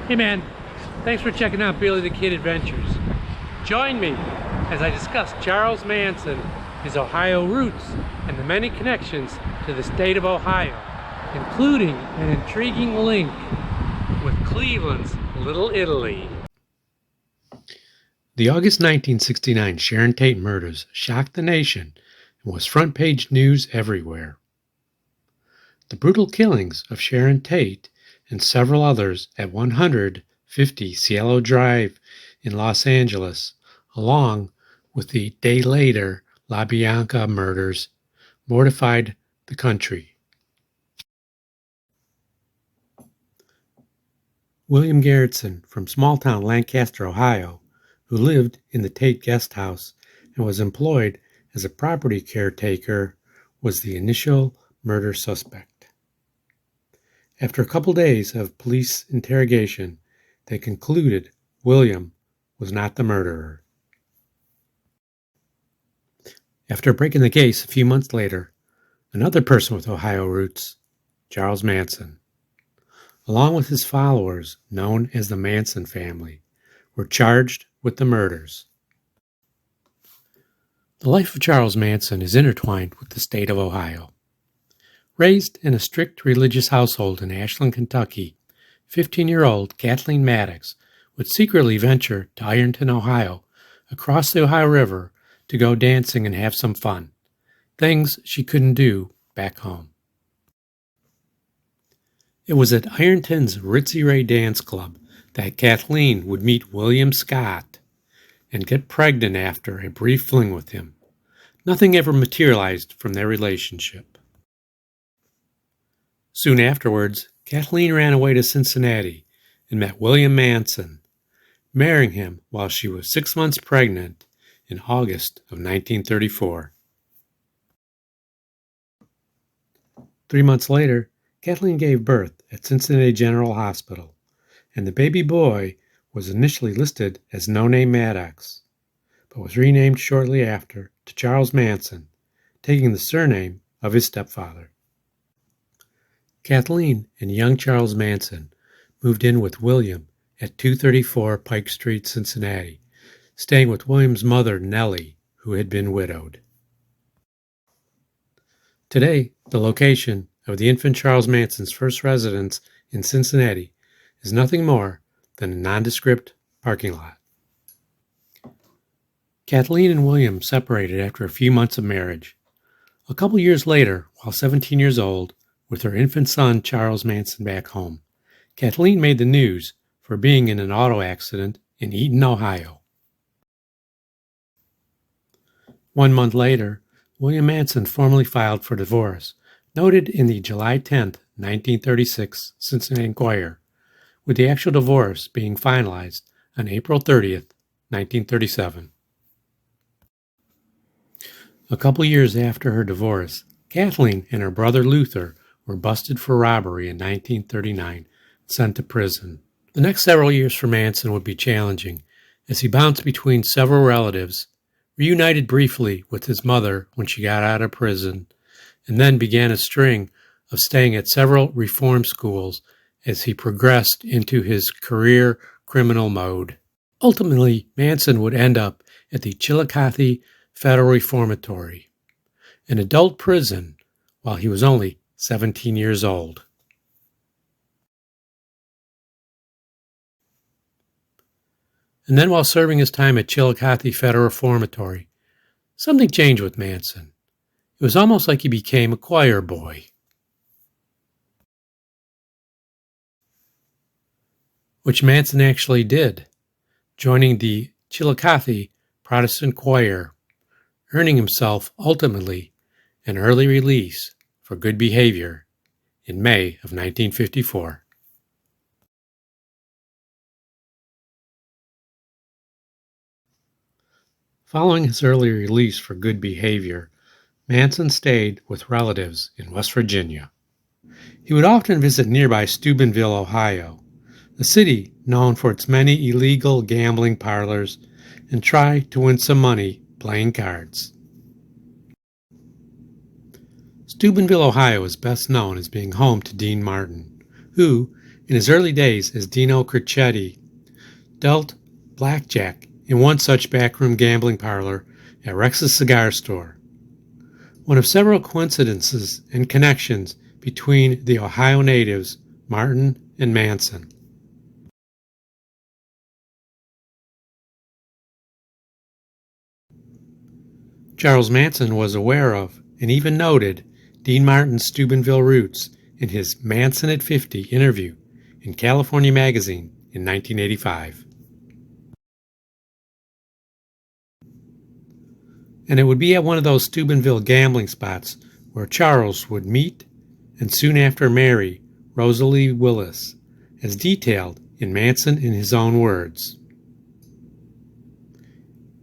Hey man, thanks for checking out Billy the Kid Adventures. Join me as I discuss Charles Manson, his Ohio roots, and the many connections to the state of Ohio, including an intriguing link with Cleveland's Little Italy. The August 1969 Sharon Tate murders shocked the nation and was front-page news everywhere. The brutal killings of Sharon Tate and several others at 150 Cielo Drive in Los Angeles, along with the day later La Bianca murders, mortified the country. William Garretson from small-town Lancaster, Ohio, who lived in the Tate guest house and was employed as a property caretaker, was the initial murder suspect. After a couple days of police interrogation, they concluded William was not the murderer. After breaking the case a few months later, another person with Ohio roots, Charles Manson, along with his followers, known as the Manson family, were charged with the murders. The life of Charles Manson is intertwined with the state of Ohio. Raised in a strict religious household in Ashland, Kentucky, 15-year-old Kathleen Maddox would secretly venture to Ironton, Ohio, across the Ohio River to go dancing and have some fun, things she couldn't do back home. It was at Ironton's Ritzy Ray Dance Club that Kathleen would meet William Scott and get pregnant after a brief fling with him. Nothing ever materialized from their relationship. Soon afterwards, Kathleen ran away to Cincinnati and met William Manson, marrying him while she was 6 months pregnant in August of 1934. 3 months later, Kathleen gave birth at Cincinnati General Hospital, and the baby boy was initially listed as no-name Maddox, but was renamed shortly after to Charles Manson, taking the surname of his stepfather. Kathleen and young Charles Manson moved in with William at 234 Pike Street, Cincinnati, staying with William's mother, Nellie, who had been widowed. Today, the location of the infant Charles Manson's first residence in Cincinnati is nothing more than a nondescript parking lot. Kathleen and William separated after a few months of marriage. A couple years later, while 17 years old, with her infant son Charles Manson back home, Kathleen made the news for being in an auto accident in Eaton, Ohio. 1 month later, William Manson formally filed for divorce, noted in the July 10, 1936 Cincinnati Enquirer, with the actual divorce being finalized on April 30, 1937. A couple years after her divorce, Kathleen and her brother Luther were busted for robbery in 1939 and sent to prison. The next several years for Manson would be challenging, as he bounced between several relatives, reunited briefly with his mother when she got out of prison, and then began a string of staying at several reform schools as he progressed into his career criminal mode. Ultimately, Manson would end up at the Chillicothe Federal Reformatory, an adult prison, while he was only 17 years old. And then while serving his time at Chillicothe Federal Reformatory, something changed with Manson. It was almost like he became a choir boy. Which Manson actually did, joining the Chillicothe Protestant Choir, earning himself ultimately an early release for good behavior in May of 1954. Following his early release for good behavior, Manson stayed with relatives in West Virginia. He would often visit nearby Steubenville, Ohio, a city known for its many illegal gambling parlors, and try to win some money playing cards. Steubenville, Ohio is best known as being home to Dean Martin, who, In his early days as Dino Cricchetti, dealt blackjack in one such backroom gambling parlor at Rex's cigar store. One of several coincidences and connections between the Ohio natives, Martin and Manson. Charles Manson was aware of and even noted Dean Martin's Steubenville roots in his Manson at 50 interview in California Magazine in 1985. And it would be at one of those Steubenville gambling spots where Charles would meet and soon after marry Rosalie Willis, as detailed in Manson in his own words.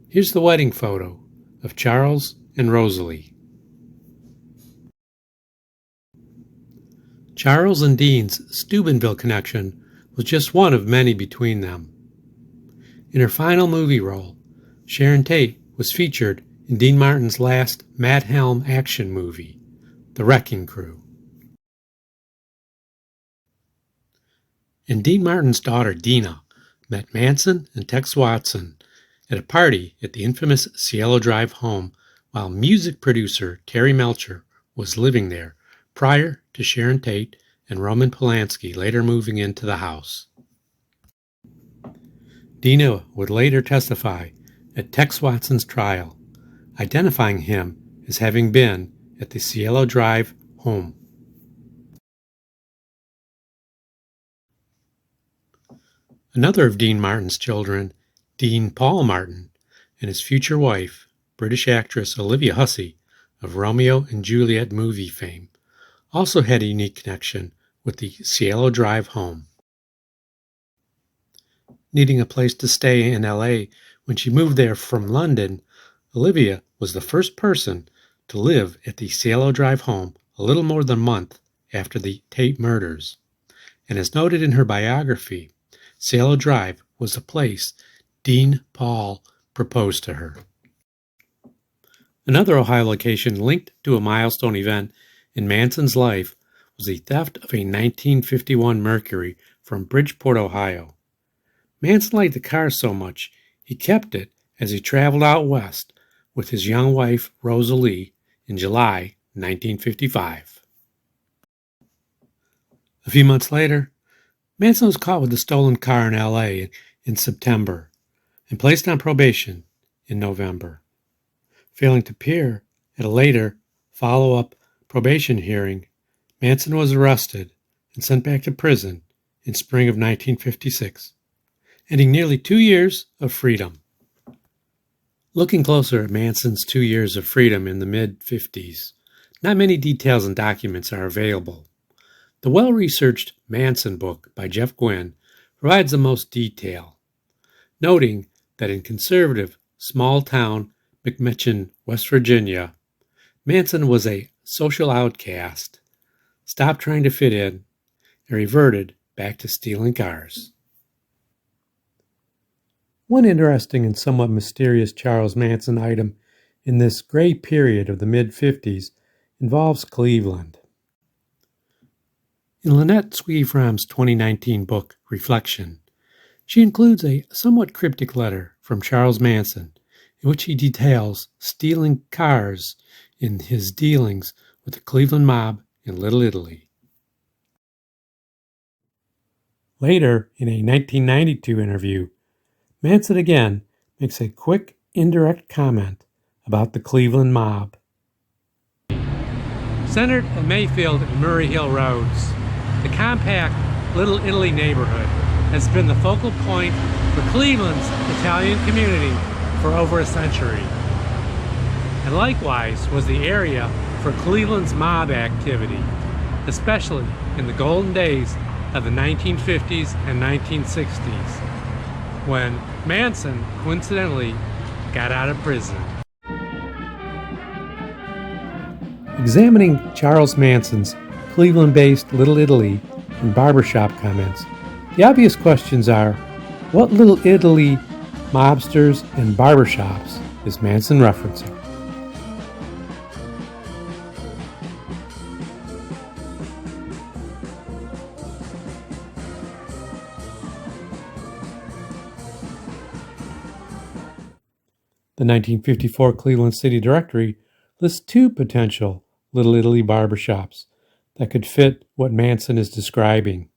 Here's the wedding photo of Charles and Rosalie. Charles and Dean's Steubenville connection was just one of many between them. In her final movie role, Sharon Tate was featured in Dean Martin's last Matt Helm action movie, The Wrecking Crew. And Dean Martin's daughter, Dina, met Manson and Tex Watson at a party at the infamous Cielo Drive home while music producer Terry Melcher was living there prior to Sharon Tate and Roman Polanski later moving into the house. Dina would later testify at Tex Watson's trial, identifying him as having been at the Cielo Drive home. Another of Dean Martin's children, Dean Paul Martin, and his future wife, British actress Olivia Hussey of Romeo and Juliet movie fame, also had a unique connection with the Cielo Drive home. Needing a place to stay in L.A. when she moved there from London, Olivia was the first person to live at the Cielo Drive home a little more than a month after the Tate murders. And as noted in her biography, Cielo Drive was the place Dean Paul proposed to her. Another Ohio location linked to a milestone event in Manson's life was the theft of a 1951 Mercury from Bridgeport, Ohio. Manson liked the car so much he kept it as he traveled out west with his young wife Rosalie in July 1955. A few months later, Manson was caught with the stolen car in L.A. in September and placed on probation in November. Failing to appear at a later follow-up probation hearing, Manson was arrested and sent back to prison in spring of 1956, ending nearly 2 years of freedom. Looking closer at Manson's 2 years of freedom in the mid-50s, not many details and documents are available. The well-researched Manson book by Jeff Gwynne provides the most detail, noting that in conservative, small-town McMitchen, West Virginia, Manson was a social outcast, stopped trying to fit in, and reverted back to stealing cars. One interesting and somewhat mysterious Charles Manson item in this gray period of the mid-50s involves Cleveland. In Lynette Sweevram's 2019 book, Reflection, she includes a somewhat cryptic letter from Charles Manson in which he details stealing cars in his dealings with the Cleveland mob in Little Italy. Later, in a 1992 interview, Manson again makes a quick, indirect comment about the Cleveland mob. Centered at Mayfield and Murray Hill Roads, the compact Little Italy neighborhood has been the focal point for Cleveland's Italian community for over a century, and likewise was the area for Cleveland's mob activity, especially in the golden days of the 1950s and 1960s, when Manson coincidentally got out of prison. Examining Charles Manson's Cleveland-based Little Italy and barbershop comments, the obvious questions are, what Little Italy mobsters and barbershops is Manson referencing? The 1954 Cleveland City Directory lists 2 potential Little Italy barbershops that could fit what Manson is describing.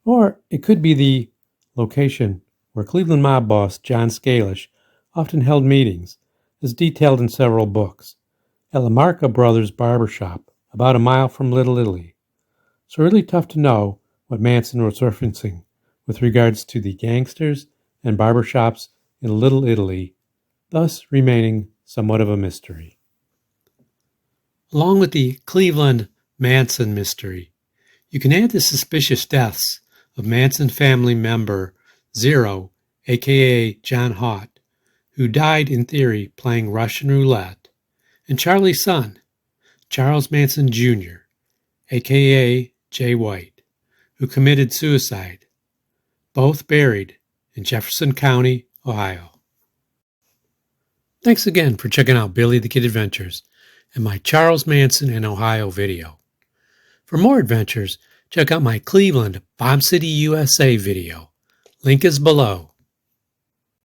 Or it could be the location where Cleveland mob boss John Scalish often held meetings, as detailed in several books, at Lamarca Brothers Barbershop, about a mile from Little Italy. So really tough to know what Manson was referencing with regards to the gangsters and barbershops in Little Italy, thus remaining somewhat of a mystery. Along with the Cleveland Manson mystery, you can add the suspicious deaths of Manson family member Zero, aka John Haught, who died in theory playing Russian roulette, and Charlie's son, Charles Manson Jr., aka Jay White, who committed suicide, both buried in Jefferson County, Ohio. Thanks again for checking out Billy the Kid Adventures and my Charles Manson in Ohio video. For more adventures, check out my Cleveland, Bomb City, USA video. Link is below.